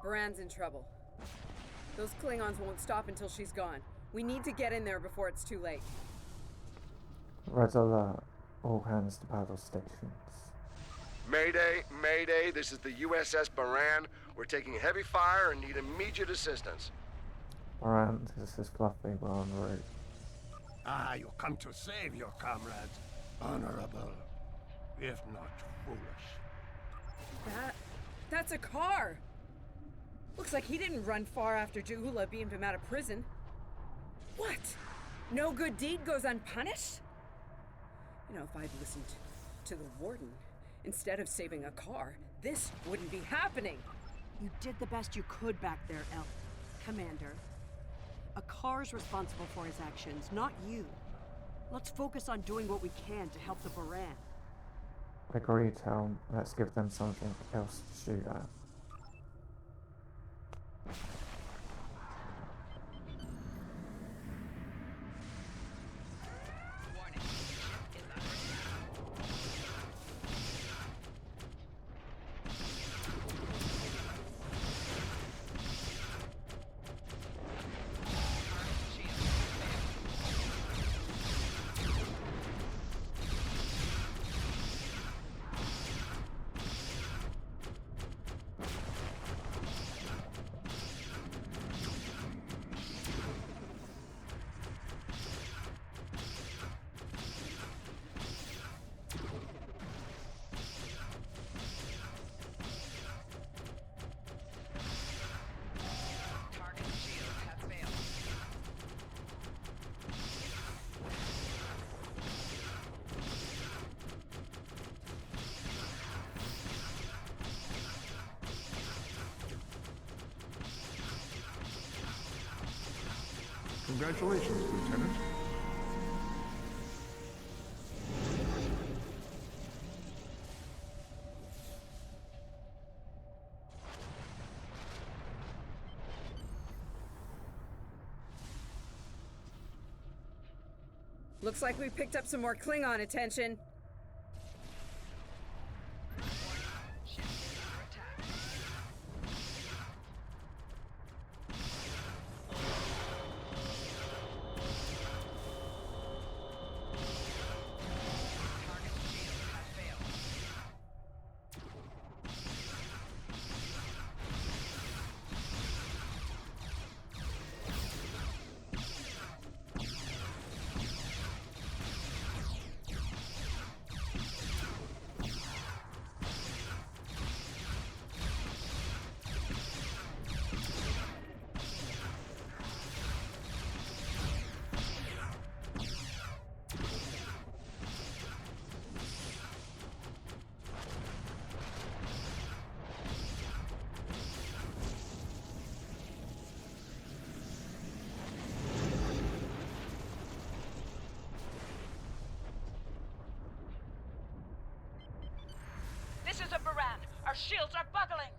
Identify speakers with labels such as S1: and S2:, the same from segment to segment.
S1: Baran's in trouble. Those Klingons won't stop until she's gone. We need to get in there before it's too late.
S2: Red alert. All hands to battle stations.
S3: Mayday, Mayday, this is the USS Baran. We're taking heavy fire and need immediate assistance.
S2: Baran, this is Fluffy. We're en route.
S4: Ah, you come to save your comrades. Honorable, if not foolish.
S1: That's a car! Looks like he didn't run far after Jahula beamed him out of prison. What? No good deed goes unpunished? You know, if I'd listened to the warden instead of saving a car, this wouldn't be happening.
S5: You did the best you could back there, Commander. A car's responsible for his actions, not you. Let's focus on doing what we can to help the Baran.
S2: Agree, Tom. Let's give them something else to shoot at.
S6: Congratulations, Lieutenant.
S1: Looks like we picked up some more Klingon attention.
S7: This is a Baran. Our shields are buckling.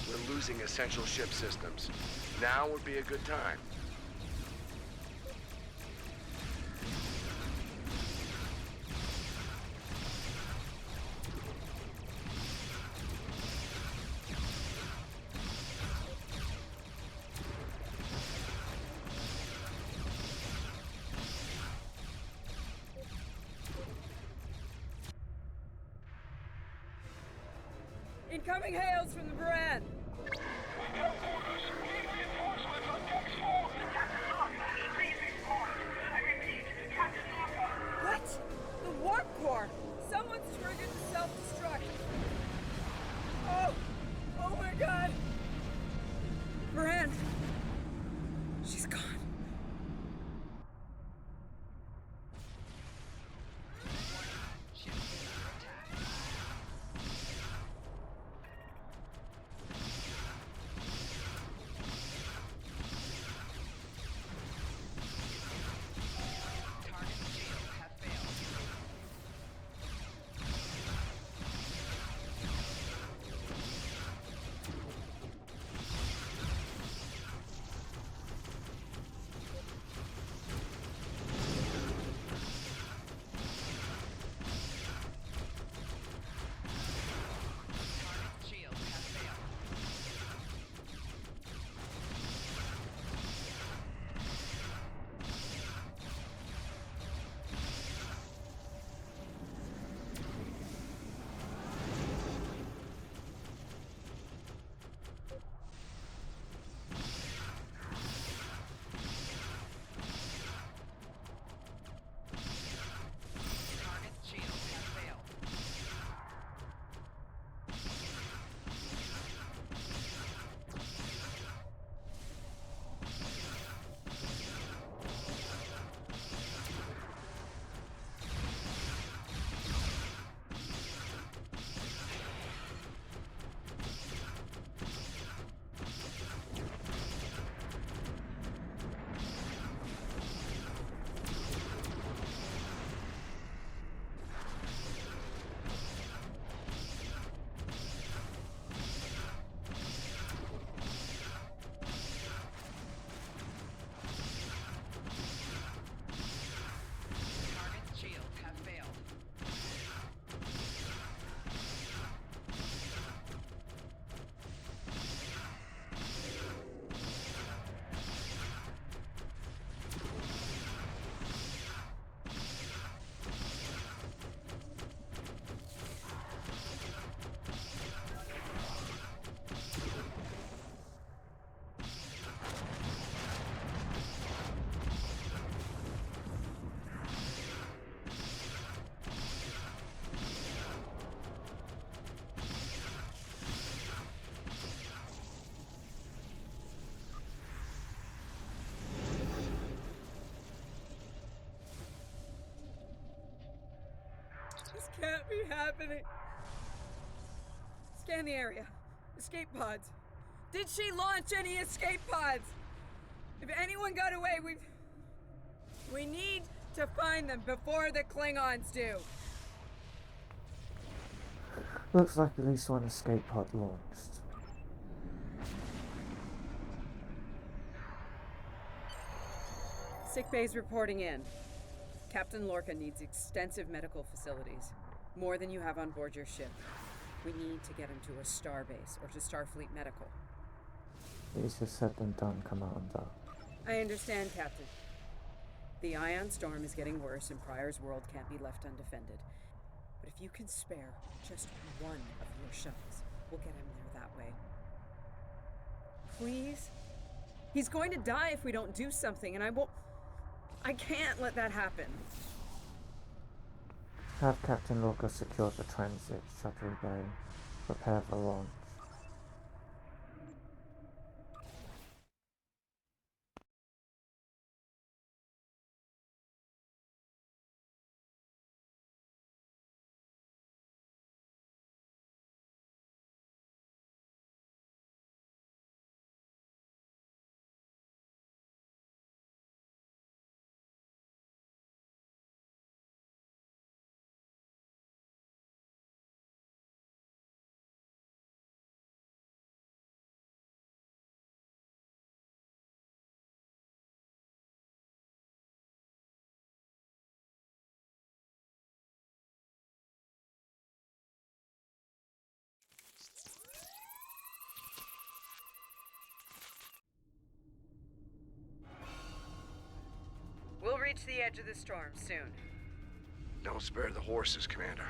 S3: We're losing essential ship systems. Now would be a good time.
S1: Incoming hails from the Baran! What? The warp core! Someone's triggered the self-destruct! Oh! Oh my god! Baran! She's gone. be happening? Scan the area. Escape pods. Did she launch any escape pods? If anyone got away, we need to find them before the Klingons do.
S2: Looks like at least one escape pod launched.
S1: Sick bay's reporting in. Captain Lorca needs extensive medical facilities. More than you have on board your ship. We need to get him to a starbase or to Starfleet Medical.
S2: Easier said than done, Commander.
S1: I understand, Captain. The ion storm is getting worse and Pryor's world can't be left undefended. But if you can spare just one of your shuttles, we'll get him there that way. Please? He's going to die if we don't do something, and I can't let that happen.
S2: Have Captain Lorca secure the transit shuttle bay. Prepare for launch.
S1: We'll reach the edge of the storm soon.
S3: Don't spare the horses, Commander.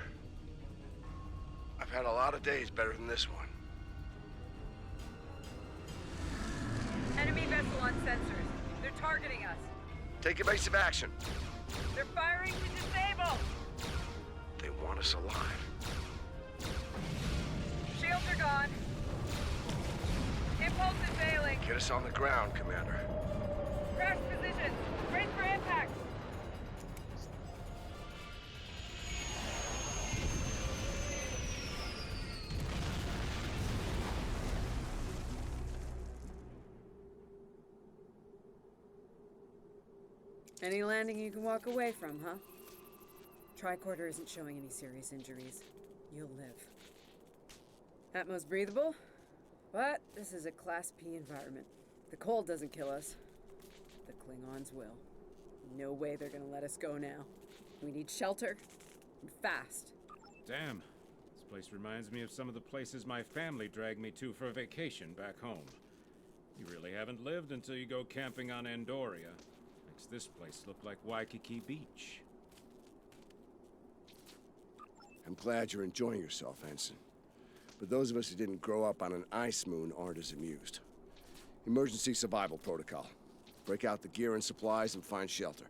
S3: I've had a lot of days better than this one.
S1: Enemy vessel on sensors. They're targeting us.
S3: Take evasive action.
S1: They're firing to disable.
S3: They want us alive.
S1: Shields are gone. Impulse is failing.
S3: Get us on the ground, Commander.
S1: Crash position. Brace for impact. Any landing you can walk away from, huh? Tricorder isn't showing any serious injuries. You'll live. Atmos breathable, but this is a Class P environment. The cold doesn't kill us. The Klingons will. No way they're gonna let us go now. We need shelter, and fast.
S6: Damn. This place reminds me of some of the places my family dragged me to for a vacation back home. You really haven't lived until you go camping on Andoria. Makes this place look like Waikiki Beach.
S3: I'm glad you're enjoying yourself, Ensign. But those of us who didn't grow up on an ice moon aren't as amused. Emergency survival protocol. Break out the gear and supplies and find shelter.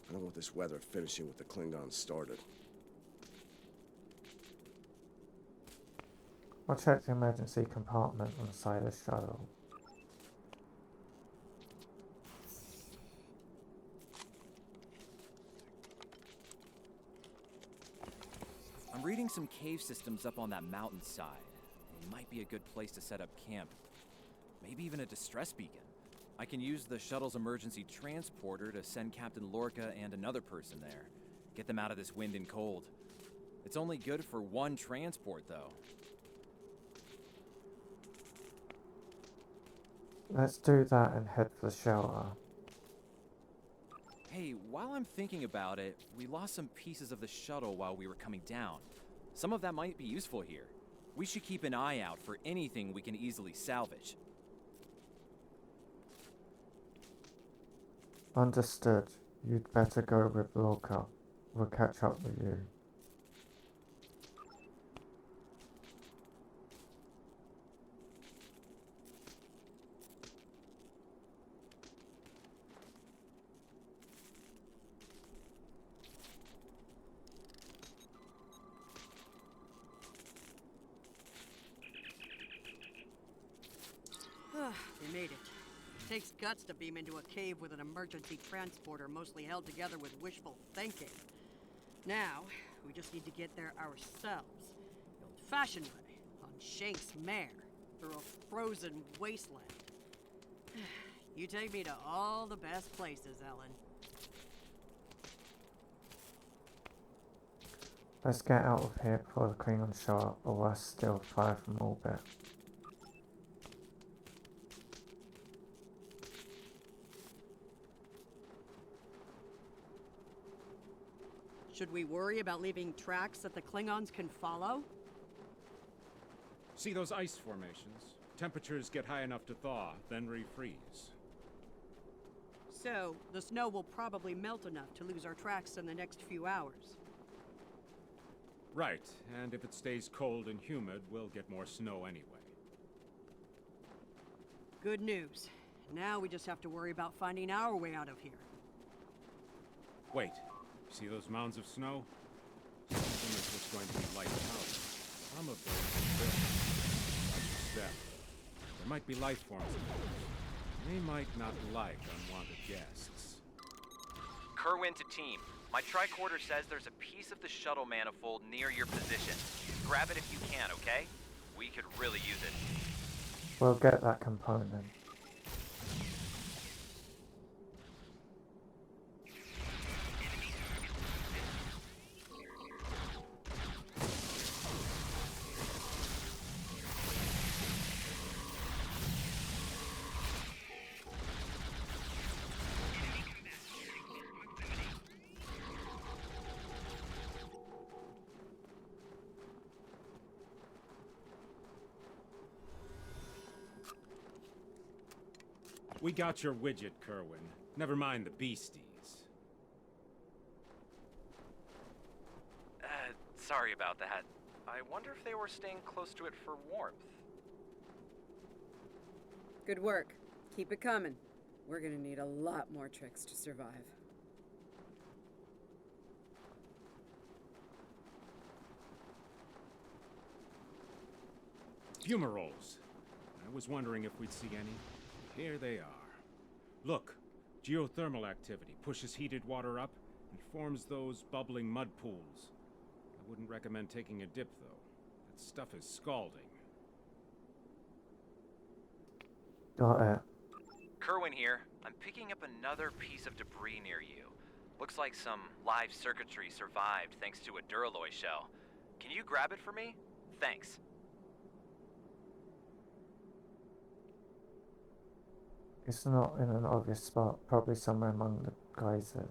S3: I don't want this weather finishing what the Klingons started.
S2: I'll check the emergency compartment on the side of the shuttle.
S8: I'm reading some cave systems up on that mountainside. It might be a good place to set up camp. Maybe even a distress beacon. I can use the shuttle's emergency transporter to send Captain Lorca and another person there. Get them out of this wind and cold. It's only good for one transport, though.
S2: Let's do that and head for the shelter.
S8: Hey, while I'm thinking about it, we lost some pieces of the shuttle while we were coming down. Some of that might be useful here. We should keep an eye out for anything we can easily salvage.
S2: Understood. You'd better go with Lorca. We'll catch up with you.
S5: They made it. Takes guts to beam into a cave with an emergency transporter mostly held together with wishful thinking. Now, We just need to get there ourselves. The old-fashioned way, on Shank's mare, through a frozen wasteland. You take me to all the best places, Ellen.
S2: Let's get out of here before the Klingons show up, or we're still far from orbit.
S5: Should we worry about leaving tracks that the Klingons can follow?
S6: See those ice formations? Temperatures get high enough to thaw, then refreeze.
S5: So, the snow will probably melt enough to lose our tracks in the next few hours.
S6: Right, and if it stays cold and humid, we'll get more snow anyway.
S5: Good news. Now we just have to worry about finding our way out of here.
S6: Wait, you see those mounds of snow? Some of them are just going to be light powder. Some of them are built. Watch your step. There might be life forms in those. They might not like unwanted guests.
S8: Kerwin to team. My tricorder says there's a piece of the shuttle manifold near your position. Grab it if you can, okay? We could really use it.
S2: We'll get that component.
S6: We got your widget, Kerwin. Never mind the beasties.
S8: Sorry about that. I wonder if they were staying close to it for warmth.
S1: Good work. Keep it coming. We're gonna need a lot more tricks to survive.
S6: Fumaroles. I was wondering if we'd see any. Here they are. Look, geothermal activity pushes heated water up and forms those bubbling mud pools. I wouldn't recommend taking a dip, though. That stuff is scalding.
S2: Got it.
S8: Kerwin here. I'm picking up another piece of debris near you. Looks like some live circuitry survived thanks to a Duralloy shell. Can you grab it for me? Thanks.
S2: It's not in an obvious spot, probably somewhere among the geysers.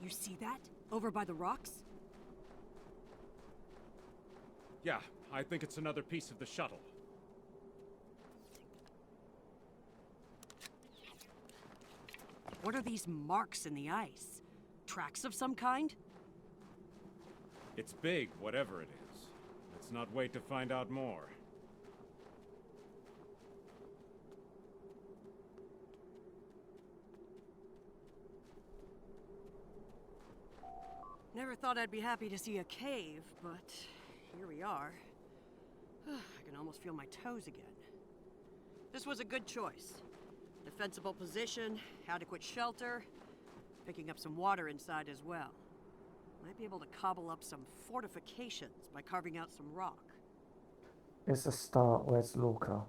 S5: You see that? Over by the rocks?
S6: Yeah, I think it's another piece of the shuttle.
S5: What are these marks in the ice? Tracks of some kind?
S6: It's big, whatever it is. Let's not wait to find out more.
S5: Never thought I'd be happy to see a cave, but here we are. I can almost feel my toes again. This was a good choice. Defensible position, adequate shelter, picking up some water inside as well. Might be able to cobble up some fortifications by carving out some rock.
S2: It's a start. Where's Lorca?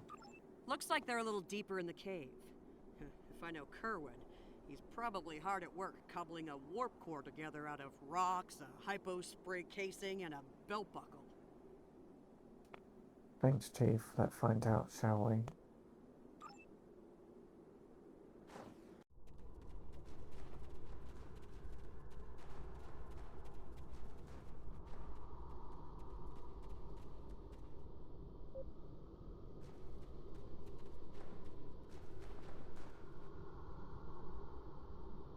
S5: Looks like they're a little deeper in the cave. If I know Kerwin, he's probably hard at work cobbling a warp core together out of rocks, a hypo spray casing, and a belt buckle.
S2: Thanks, Chief. Let's find out, shall we?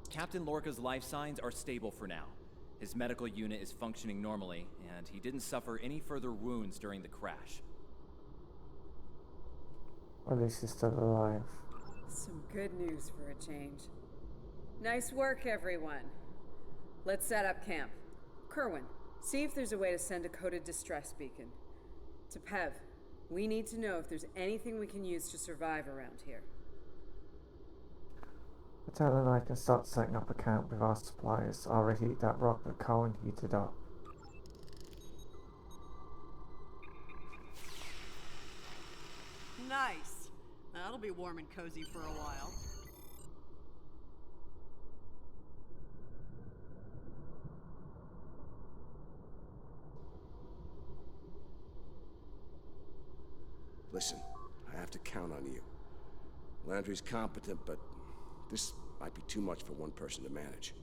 S8: Captain Lorca's life signs are stable for now. His medical unit is functioning normally, and he didn't suffer any further wounds during the crash.
S2: At least he's still alive.
S1: Some good news for a change. Nice work, everyone. Let's set up camp. Kerwin, see if there's a way to send a coded distress beacon. To Pev, we need to know if there's anything we can use to survive around here.
S2: Patel and I can start setting up a camp with our supplies. I'll reheat that rock that Cohen heated up.
S5: Nice. That'll be warm and cozy for a while.
S3: Listen, I have to count on you. Landry's competent, but this might be too much for one person to manage.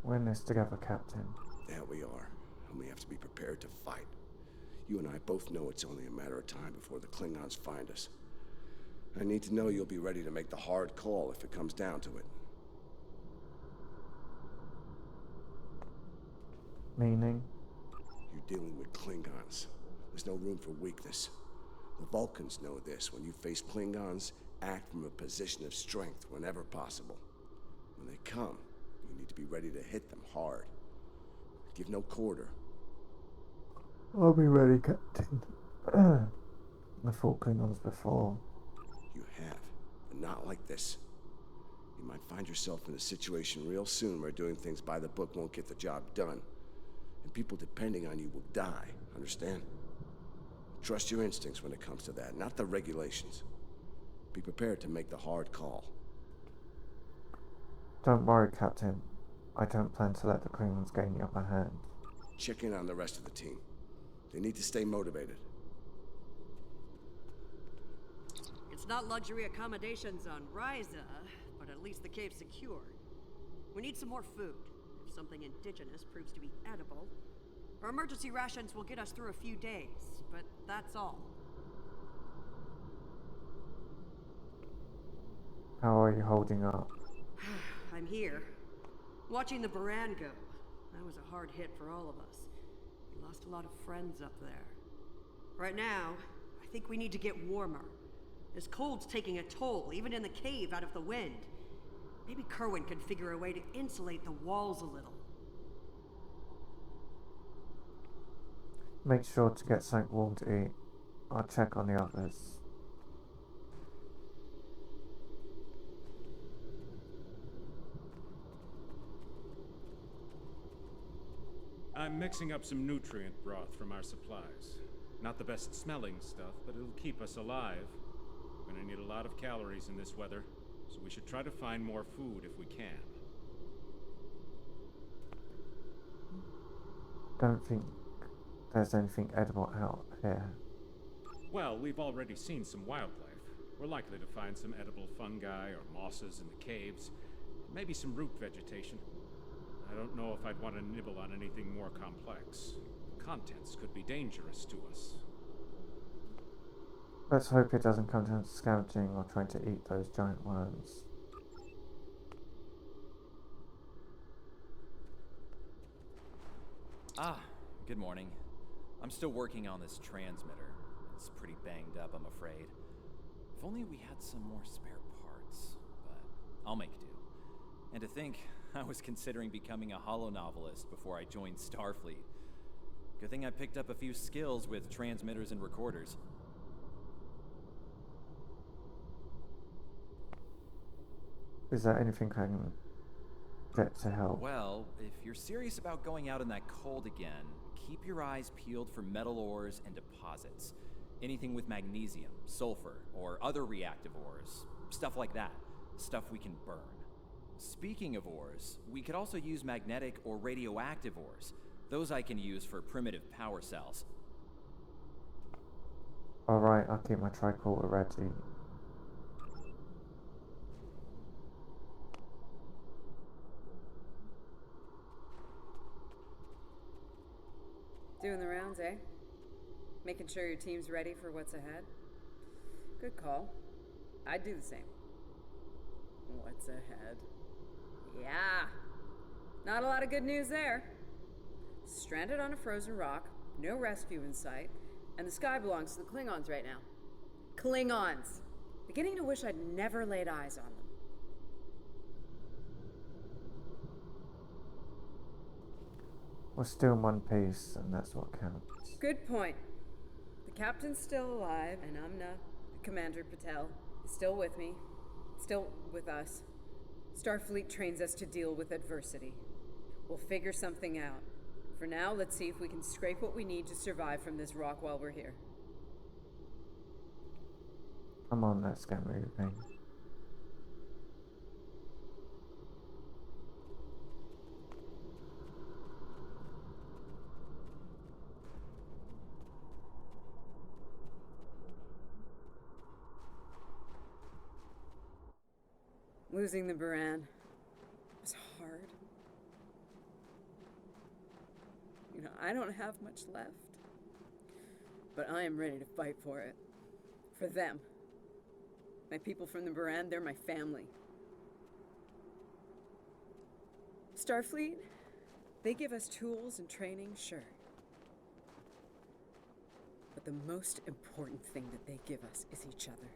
S2: We're in this together, Captain.
S3: There we are, and we have to be prepared to fight. You and I both know it's only a matter of time before the Klingons find us. I need to know you'll be ready to make the hard call if it comes down to it.
S2: Meaning?
S3: You're dealing with Klingons. There's no room for weakness. The Vulcans know this. When you face Klingons, act from a position of strength whenever possible. When they come, you need to be ready to hit them hard. Give no quarter.
S2: I'll be ready, Captain. I fought Klingons before.
S3: You have, but not like this. You might find yourself in a situation real soon where doing things by the book won't get the job done. And people depending on you will die, understand? Trust your instincts when it comes to that, not the regulations. Be prepared to make the hard call.
S2: Don't worry, Captain. I don't plan to let the Klingons gain the upper hand.
S3: Check in on the rest of the team. They need to stay motivated.
S5: It's not luxury accommodations on Ryza, but at least the cave's secure. We need some more food. If something indigenous proves to be edible, our emergency rations will get us through a few days, but that's all.
S2: How are you holding up?
S5: I'm here, watching the Baran go. That was a hard hit for all of us. We lost a lot of friends up there. Right now, I think we need to get warmer. This cold's taking a toll, even in the cave out of the wind. Maybe Kerwin can figure a way to insulate the walls a little.
S2: Make sure to get something warm to eat. I'll check on the others.
S6: I'm mixing up some nutrient broth from our supplies. Not the best smelling stuff, but it'll keep us alive. We're gonna need a lot of calories in this weather, so we should try to find more food if we can.
S2: Don't think there's anything edible out here.
S6: Well, we've already seen some wildlife. We're likely to find some edible fungi or mosses in the caves, maybe some root vegetation. I don't know if I'd want to nibble on anything more complex. The contents could be dangerous to us.
S2: Let's hope it doesn't come down to scavenging or trying to eat those giant worms.
S8: Ah, good morning. I'm still working on this transmitter. It's pretty banged up, I'm afraid. If only we had some more spare parts, but I'll make do. And to think, I was considering becoming a holonovelist before I joined Starfleet. Good thing I picked up a few skills with transmitters and recorders.
S2: Is there anything I can get to help?
S8: Well, if you're serious about going out in that cold again, keep your eyes peeled for metal ores and deposits. Anything with magnesium, sulfur, or other reactive ores. Stuff like that. Stuff we can burn. Speaking of ores, we could also use magnetic or radioactive ores. Those I can use for primitive power cells.
S2: Alright, I'll keep my tricorder ready.
S1: Doing the rounds, eh? Making sure your team's ready for what's ahead? Good call. I'd do the same. What's ahead? Yeah. Not a lot of good news there. Stranded on a frozen rock, no rescue in sight, and the sky belongs to the Klingons right now. Klingons! Beginning to wish I'd never laid eyes on them.
S2: We're still in one piece, and that's what counts.
S1: Good point. The captain's still alive, and Amna, Commander Patel, is still with me. Still with us. Starfleet trains us to deal with adversity. We'll figure something out. For now, let's see if we can scrape what we need to survive from this rock while we're here.
S2: Come on, let's get moving.
S1: Losing the Baran was hard. You know, I don't have much left. But I am ready to fight for it. For them. My people from the Baran, they're my family. Starfleet, they give us tools and training, sure. But the most important thing that they give us is each other.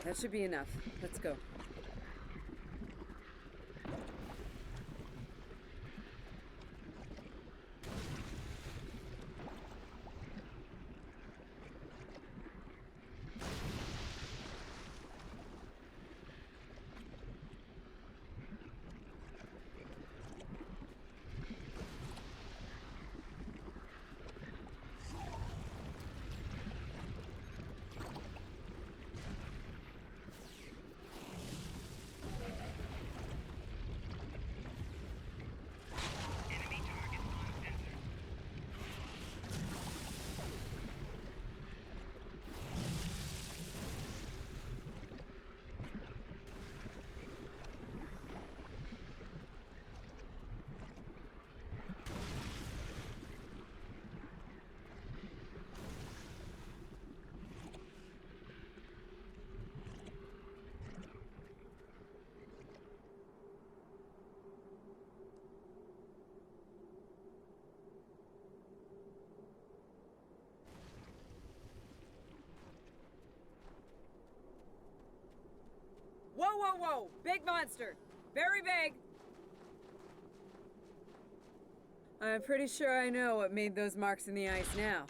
S1: That should be enough. Let's go. whoa! Big monster! Very big! I'm pretty sure I know what made those marks in the ice now.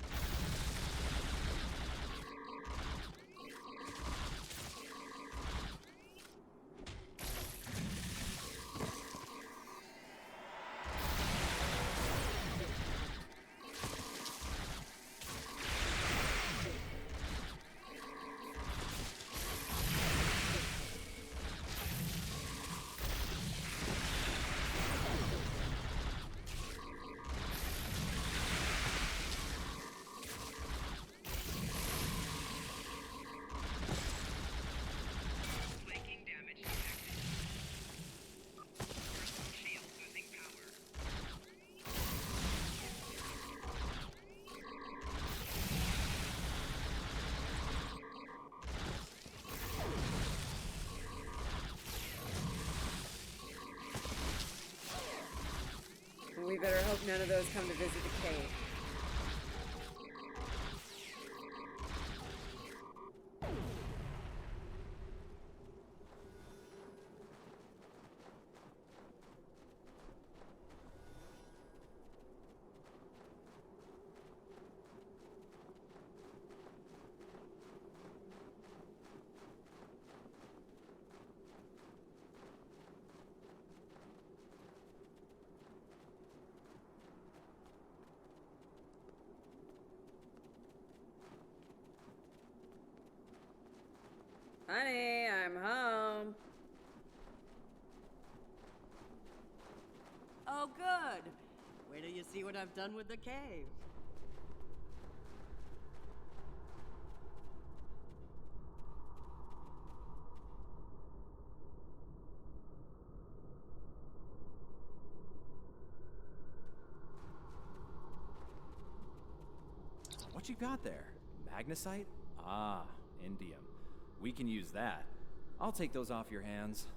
S1: We better hope none of those come to visit the cave. Honey, I'm home.
S5: Oh, good. Wait till you see what I've done with the cave.
S8: What you got there? Magnesite? Ah, indium. We can use that. I'll take those off your hands.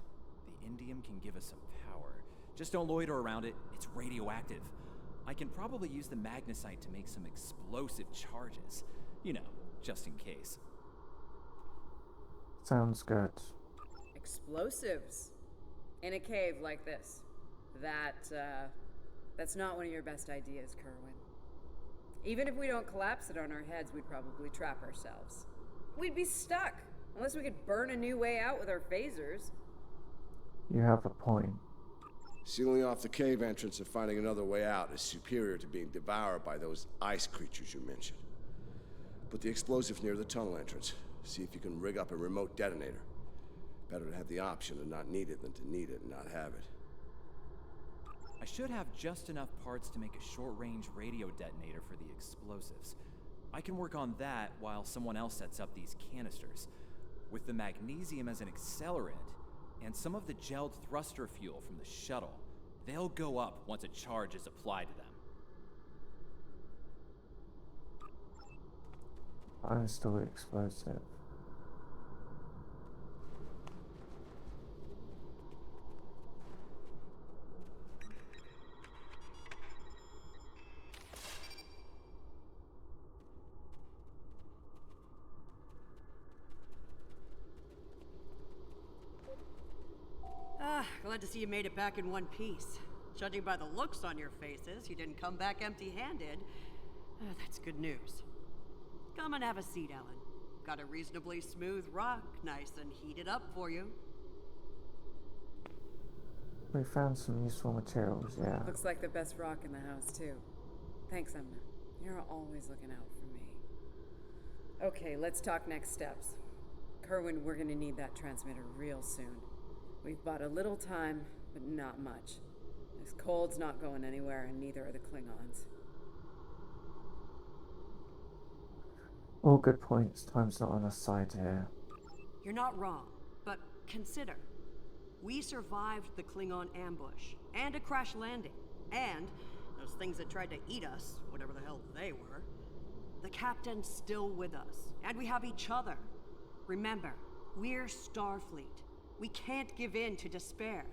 S8: The indium can give us some power. Just don't loiter around it. It's radioactive. I can probably use the magnesite to make some explosive charges. You know, just in case.
S2: Sounds good.
S1: Explosives. In a cave like this. That's not one of your best ideas, Kerwin. Even if we don't collapse it on our heads, we'd probably trap ourselves. We'd be stuck, unless we could burn a new way out with our phasers.
S2: You have a point.
S3: Sealing off the cave entrance and finding another way out is superior to being devoured by those ice creatures you mentioned. Put the explosive near the tunnel entrance. See if you can rig up a remote detonator. Better to have the option to not need it than to need it and not have it.
S8: I should have just enough parts to make a short-range radio detonator for the explosives. I can work on that while someone else sets up these canisters. With the magnesium as an accelerant, and some of the gelled thruster fuel from the shuttle, they'll go up once a charge is applied to them.
S2: Uninstall explosive.
S5: Glad to see you made it back in one piece. Judging by the looks on your faces, you didn't come back empty-handed. That's good news. Come and have a seat, Ellen. Got a reasonably smooth rock, nice and heated up for you.
S2: We found some useful materials, yeah.
S1: Looks like the best rock in the house, too. Thanks, Emma. You're always looking out for me. Okay, let's talk next steps. Kerwin, we're gonna need that transmitter real soon. We've bought a little time, but not much. This cold's not going anywhere, and neither are the Klingons.
S2: All good points. Time's not on our side here.
S5: You're not wrong, but consider. We survived the Klingon ambush, and a crash landing, and those things that tried to eat us, whatever the hell they were. The captain's still with us, and we have each other. Remember, we're Starfleet. We can't give in to despair.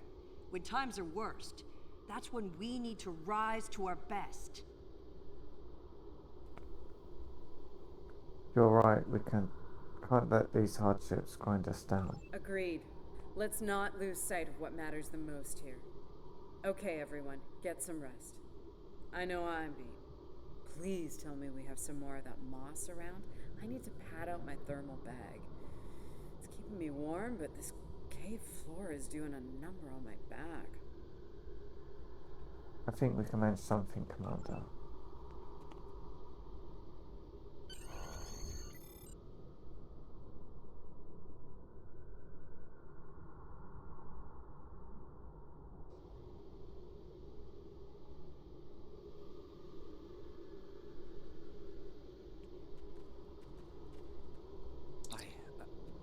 S5: When times are worst, that's when we need to rise to our best.
S2: You're right, we can't let these hardships grind us down.
S1: Agreed. Let's not lose sight of what matters the most here. Okay, everyone, get some rest. I know I'm beat. Please tell me we have some more of that moss around. I need to pad out my thermal bag. It's keeping me warm, but this cave floor is doing a number on my back.
S2: I think we can manage something, Commander.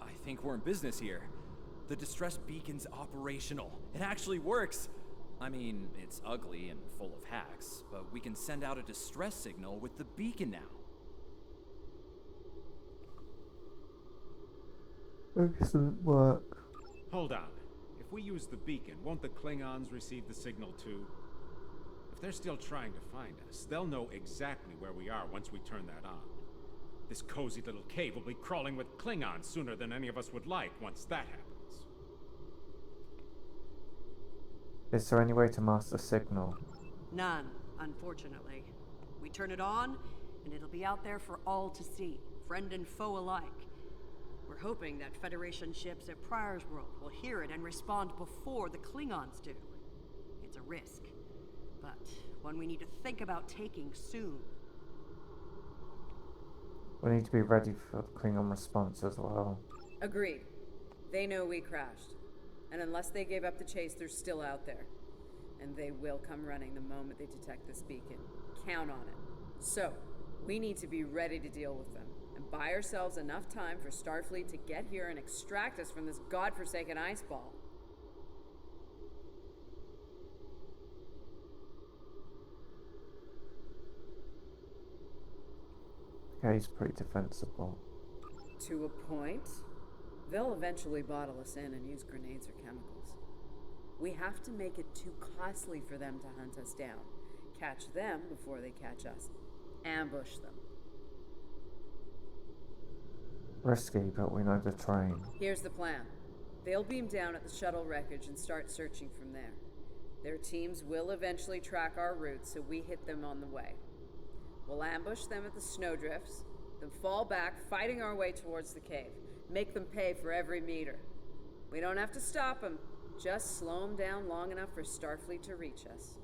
S8: I think we're in business here. The distress beacon's operational. It actually works. I mean, it's ugly and full of hacks, but we can send out a distress signal with the beacon now.
S2: Excellent work.
S6: Hold on. If we use the beacon, won't the Klingons receive the signal too? If they're still trying to find us, they'll know exactly where we are once we turn that on. This cozy little cave will be crawling with Klingons sooner than any of us would like once that happens.
S2: Is there any way to mask the signal?
S5: None, unfortunately. We turn it on, and it'll be out there for all to see, friend and foe alike. We're hoping that Federation ships at Pryor's World will hear it and respond before the Klingons do. It's a risk, but one we need to think about taking soon.
S2: We need to be ready for the Klingon response as well.
S1: Agreed. They know we crashed. And unless they gave up the chase, they're still out there. And they will come running the moment they detect this beacon. Count on it. So, we need to be ready to deal with them. And buy ourselves enough time for Starfleet to get here and extract us from this godforsaken ice ball.
S2: Okay, he's pretty defensible.
S1: To a point. They'll eventually bottle us in and use grenades or chemicals. We have to make it too costly for them to hunt us down. Catch them before they catch us. Ambush them.
S2: Risky, but we know the terrain.
S1: Here's the plan. They'll beam down at the shuttle wreckage and start searching from there. Their teams will eventually track our route, so we hit them on the way. We'll ambush them at the snowdrifts, then fall back, fighting our way towards the cave. Make them pay for every meter. We don't have to stop them, just slow them down long enough for Starfleet to reach us.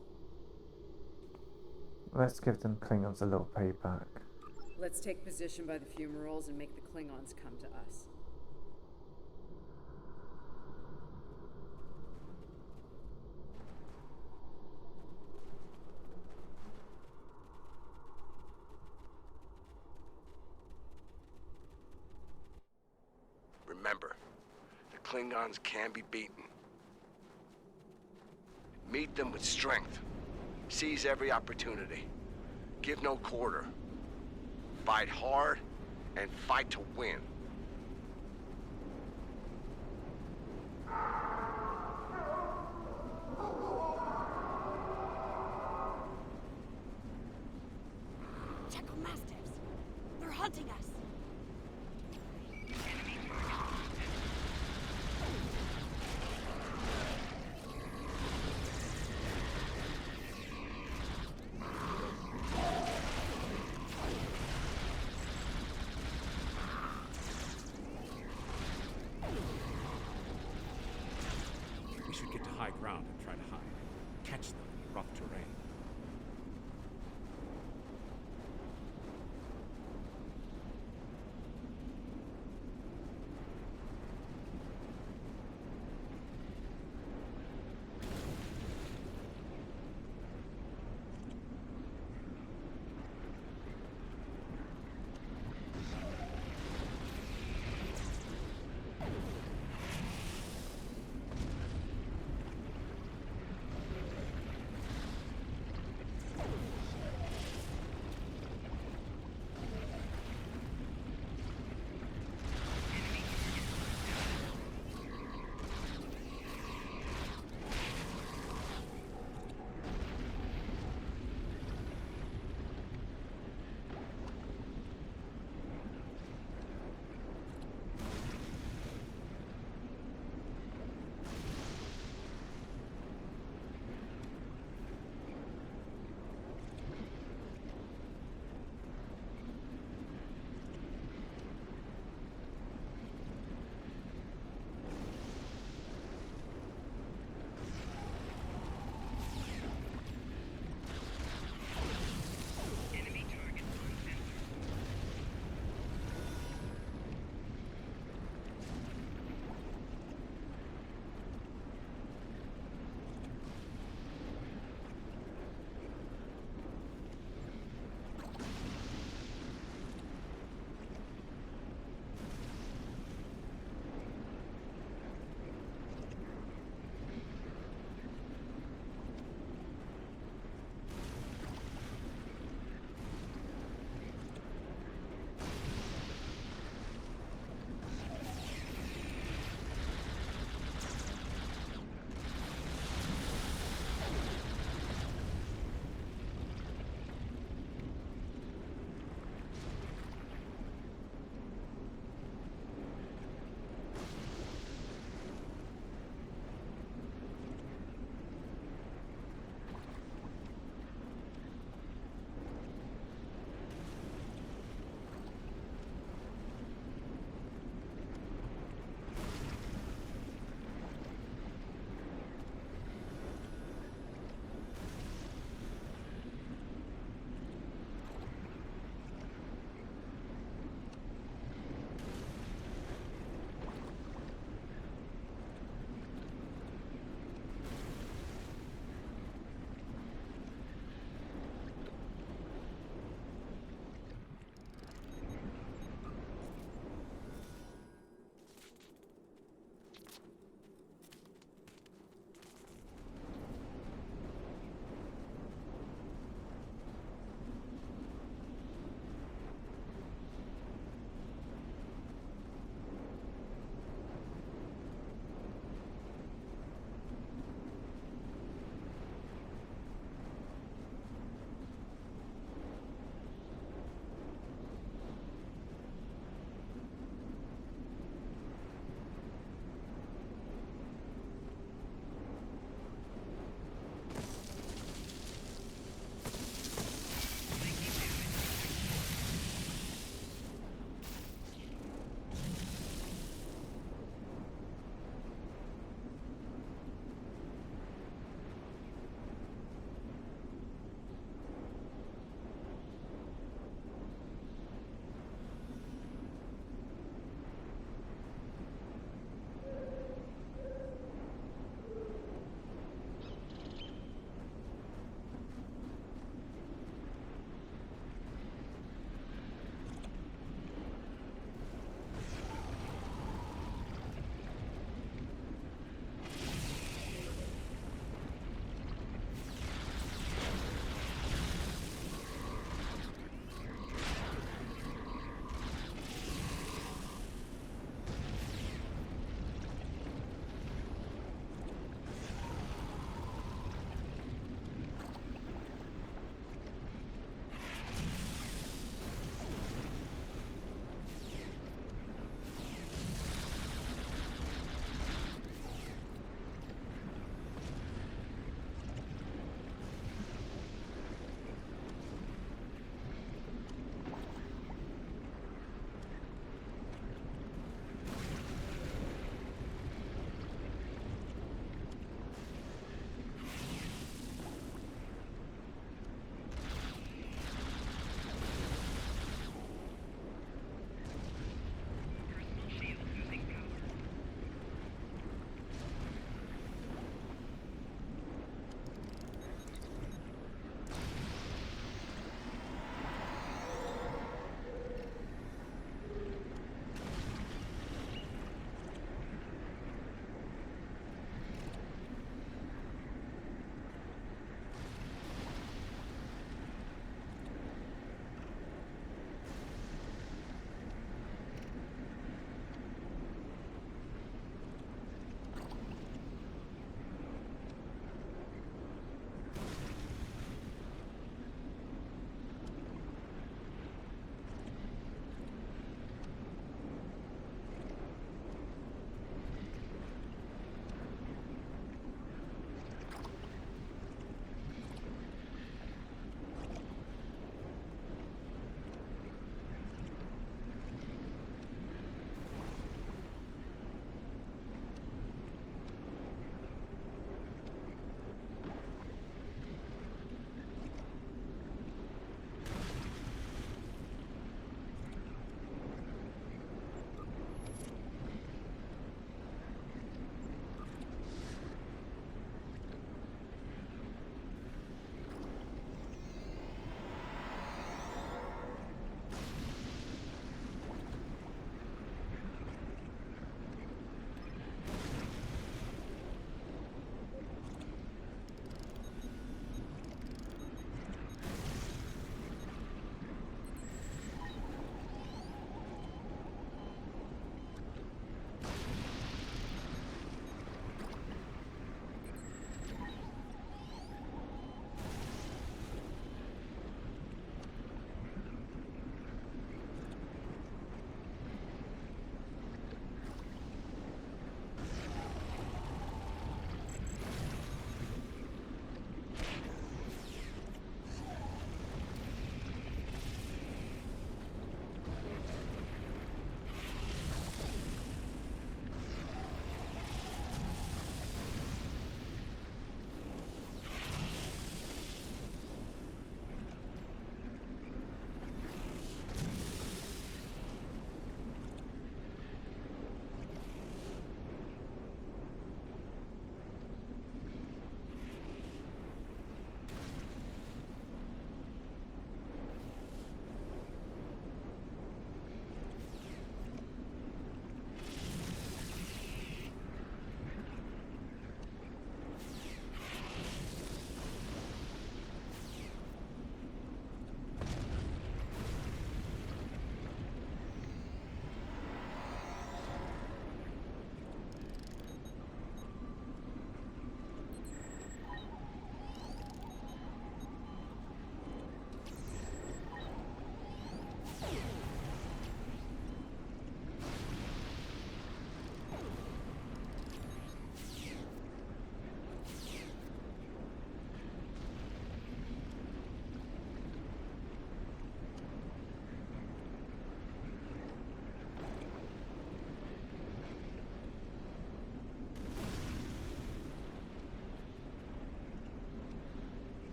S2: Let's give them Klingons a little payback.
S1: Let's take position by the fumaroles and make the Klingons come to us.
S3: Remember, the Klingons can be beaten. Meet them with strength. Seize every opportunity. Give no quarter. Fight hard and fight to win.
S5: Check on Mastiffs. They're hunting us.
S6: We should get to high ground and try to hide. Catch them in rough terrain.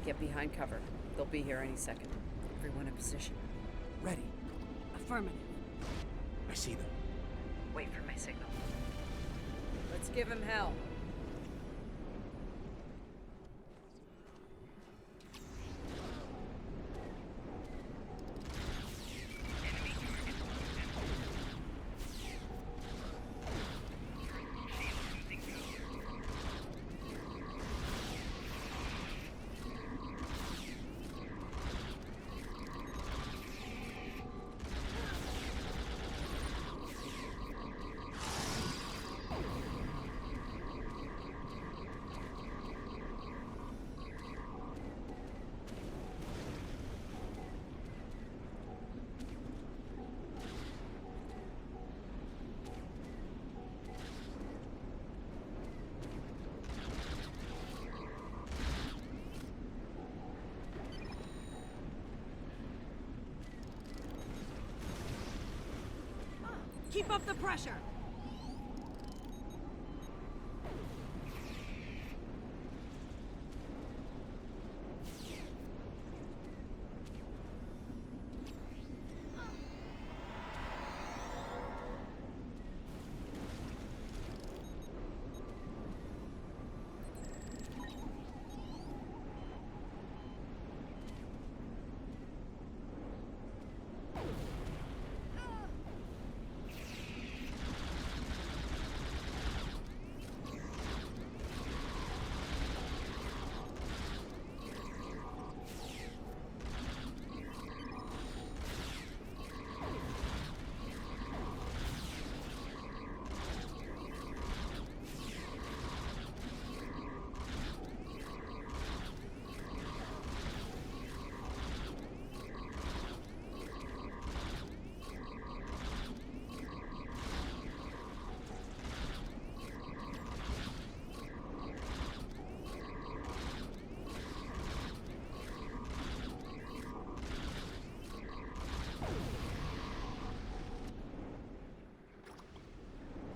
S1: Get behind cover. They'll be here any second. Everyone in position.
S8: Ready.
S5: Affirmative.
S8: I see them.
S1: Wait for my signal. Let's give him hell.
S5: Keep up the pressure!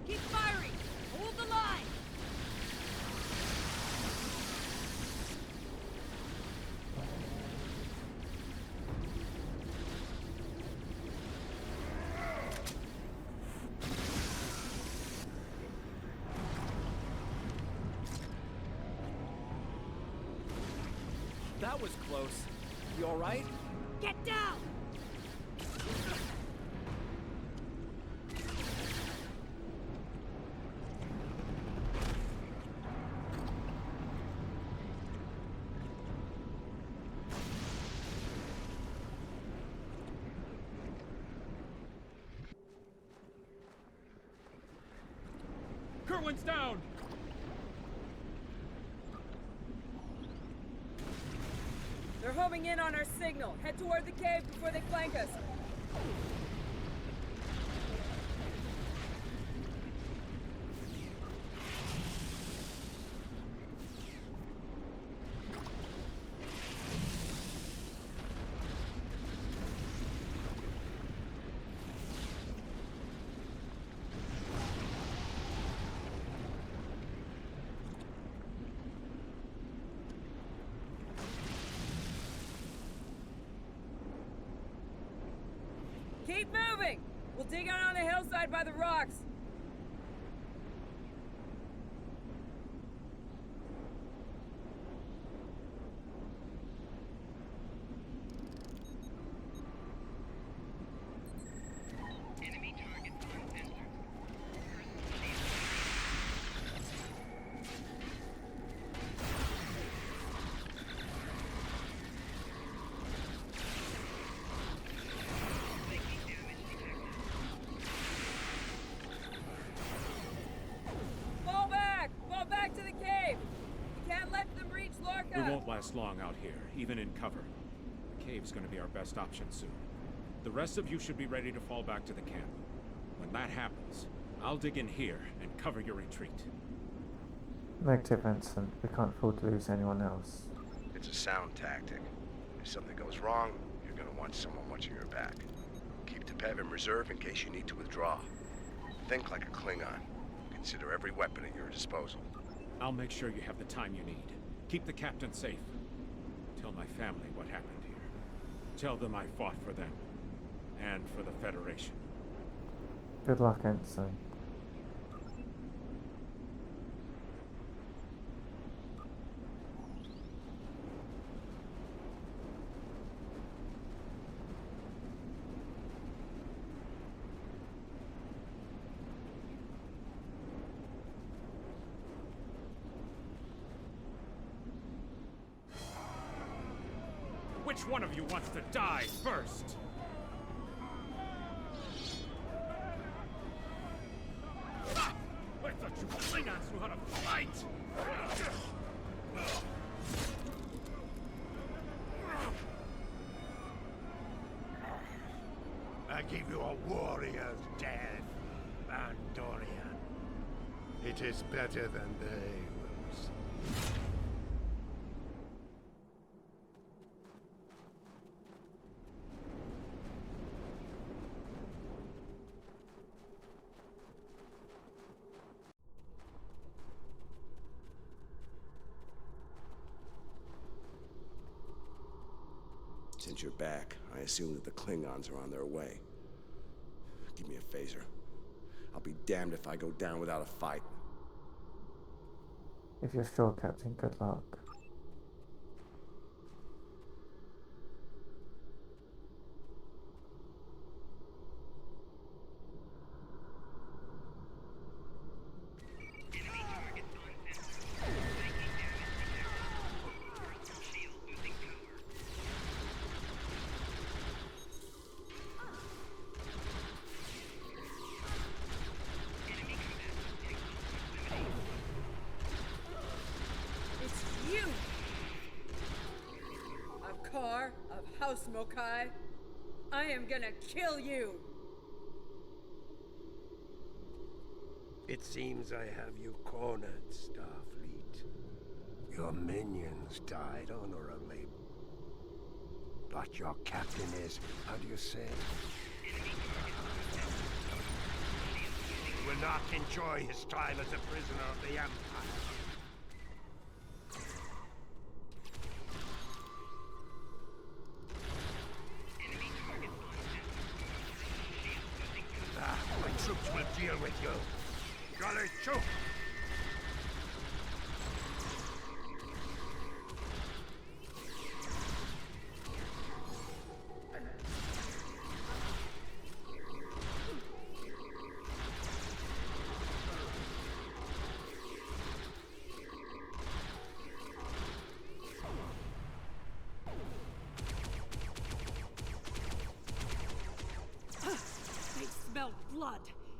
S5: Keep firing! Hold the line!
S8: That was close. You alright?
S5: Get down!
S6: Kerwin's down!
S1: They're homing in on our signal. Head toward the cave before they flank us. Keep moving! We'll dig out on the hillside by the rocks. Fall back! Fall back to the cave! You can't let them reach Lorca!
S6: We won't last long out here, even in cover. The cave's gonna be our best option soon. The rest of you should be ready to fall back to the camp. When that happens, I'll dig in here and cover your retreat.
S2: Negative, Vincent. We can't afford to lose anyone else.
S3: It's a sound tactic. If something goes wrong, you're gonna want someone watching your back. Keep the Pev in reserve in case you need to withdraw. Think like a Klingon. Consider every weapon at your disposal.
S6: I'll make sure you have the time you need. Keep the captain safe. Tell my family what happened here. Tell them I fought for them. And for the Federation.
S2: Good luck, Ensign.
S6: Which one of you wants to die first? Ah! I thought you Klingons knew how to fight!
S4: I give you a warrior's death, Andorian. It is better than they will see.
S3: Since you're back, I assume that the Klingons are on their way. Give me a phaser. I'll be damned if I go down without a fight.
S2: If you're sure, Captain, good luck.
S1: House Mokai. I am gonna kill you!
S4: It seems I have you cornered, Starfleet. Your minions died honorably. But your captain is, how do you say? Will not enjoy his time as a prisoner of the Empire. My troops will deal with you. Golly, shoot!
S5: They smell blood.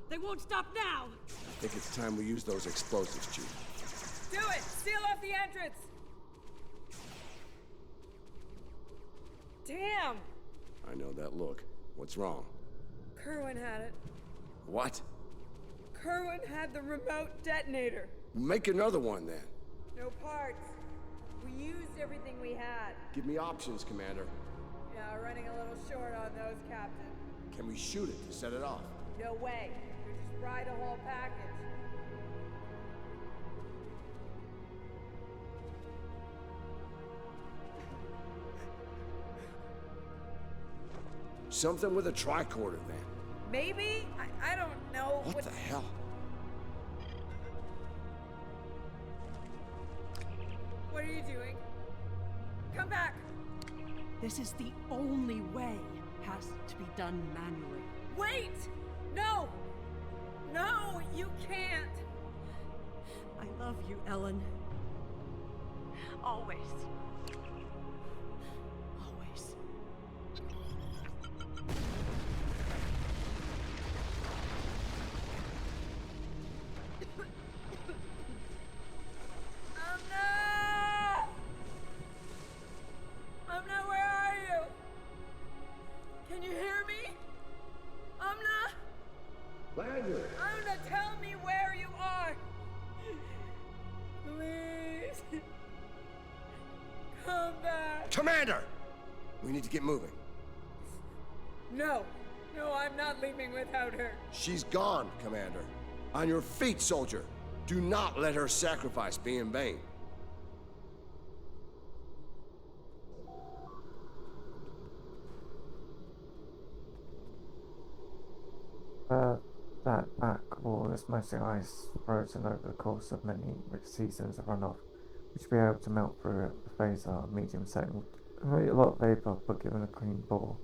S5: They won't stop now!
S3: I think it's time we use those explosives, Chief.
S1: Do it! Seal off the entrance! Damn!
S3: I know that look. What's wrong?
S1: Kerwin had it.
S3: What?
S1: Kerwin had the remote detonator.
S3: Make another one, then.
S1: No parts. We used everything we had.
S3: Give me options, Commander.
S1: Yeah, running a little short on those, Captain.
S3: Can we shoot it to set it off?
S1: No way. We just fry the whole package.
S3: Something with a tricorder, then.
S1: Maybe? I don't know.
S3: What the hell?
S1: What are you doing? Come back!
S5: This is the only way. Has to be done manually.
S1: Wait! No! No, you can't!
S5: I love you, Ellen.
S7: Always.
S5: Always.
S1: Amna, where are you? Can you hear me? Amna?
S3: Landry!
S1: Amna, tell me where you are! Please. Come back.
S3: Commander! We need to get moving.
S1: No. No, I'm not leaving without her.
S3: She's gone, Commander. On your feet, soldier. Do not let her sacrifice be in vain.
S2: That back wall is mostly ice frozen over the course of many seasons of runoff, which will be able to melt through it. The phase are medium setting. A lot of vapor, but given a clean bore,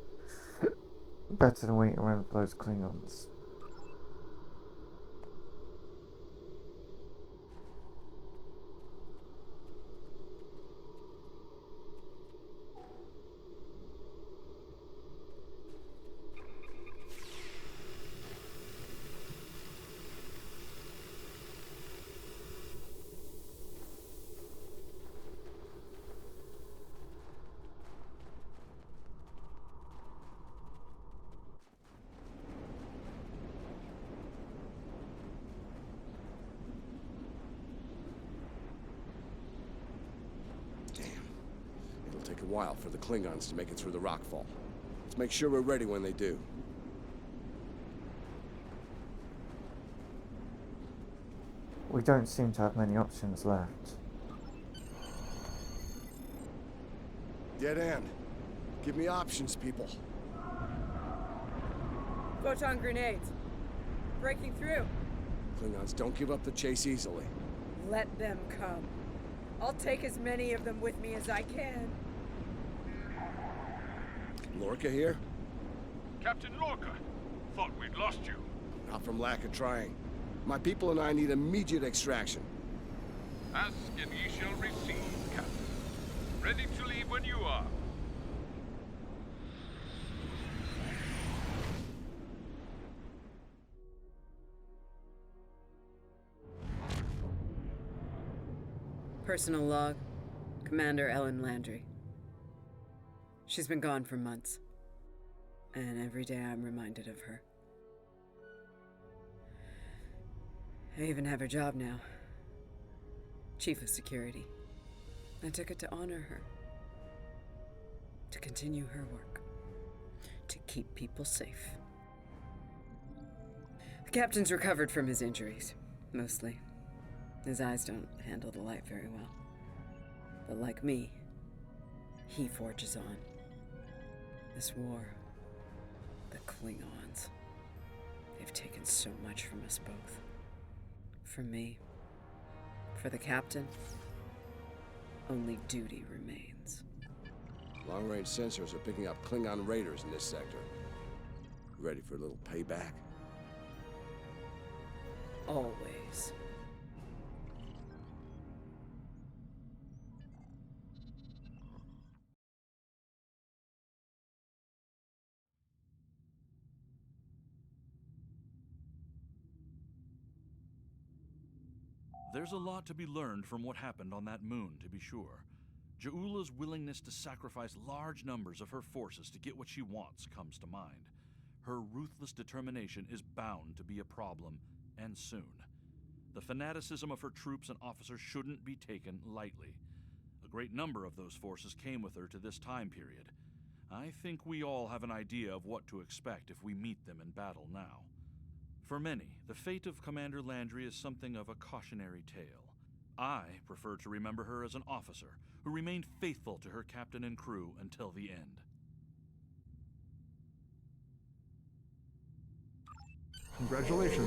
S2: better than waiting around for those Klingons.
S3: Damn. It'll take a while for the Klingons to make it through the rockfall. Let's make sure we're ready when they do.
S2: We don't seem to have many options left.
S3: Dead end. Give me options, people.
S1: Photon grenades. Breaking through.
S3: Klingons don't give up the chase easily.
S1: Let them come. I'll take as many of them with me as I can.
S3: Lorca here?
S9: Captain Lorca, thought we'd lost you.
S3: Not from lack of trying. My people and I need immediate extraction.
S9: Ask and ye shall receive, Captain. Ready to leave when you are.
S1: Personal log. Commander Ellen Landry. She's been gone for months. And every day I'm reminded of her. I even have her job now. Chief of Security. I took it to honor her. To continue her work. To keep people safe. The captain's recovered from his injuries. Mostly. His eyes don't handle the light very well. But like me, he forges on. This war, the Klingons, they've taken so much from us both. For me, for the captain, only duty remains.
S3: Long-range sensors are picking up Klingon raiders in this sector. Ready for a little payback?
S1: Always.
S10: There's a lot to be learned from what happened on that moon, to be sure. Ja'ula's willingness to sacrifice large numbers of her forces to get what she wants comes to mind. Her ruthless determination is bound to be a problem, and soon. The fanaticism of her troops and officers shouldn't be taken lightly. A great number of those forces came with her to this time period. I think we all have an idea of what to expect if we meet them in battle now. For many, the fate of Commander Landry is something of a cautionary tale. I prefer to remember her as an officer who remained faithful to her captain and crew until the end.
S11: Congratulations,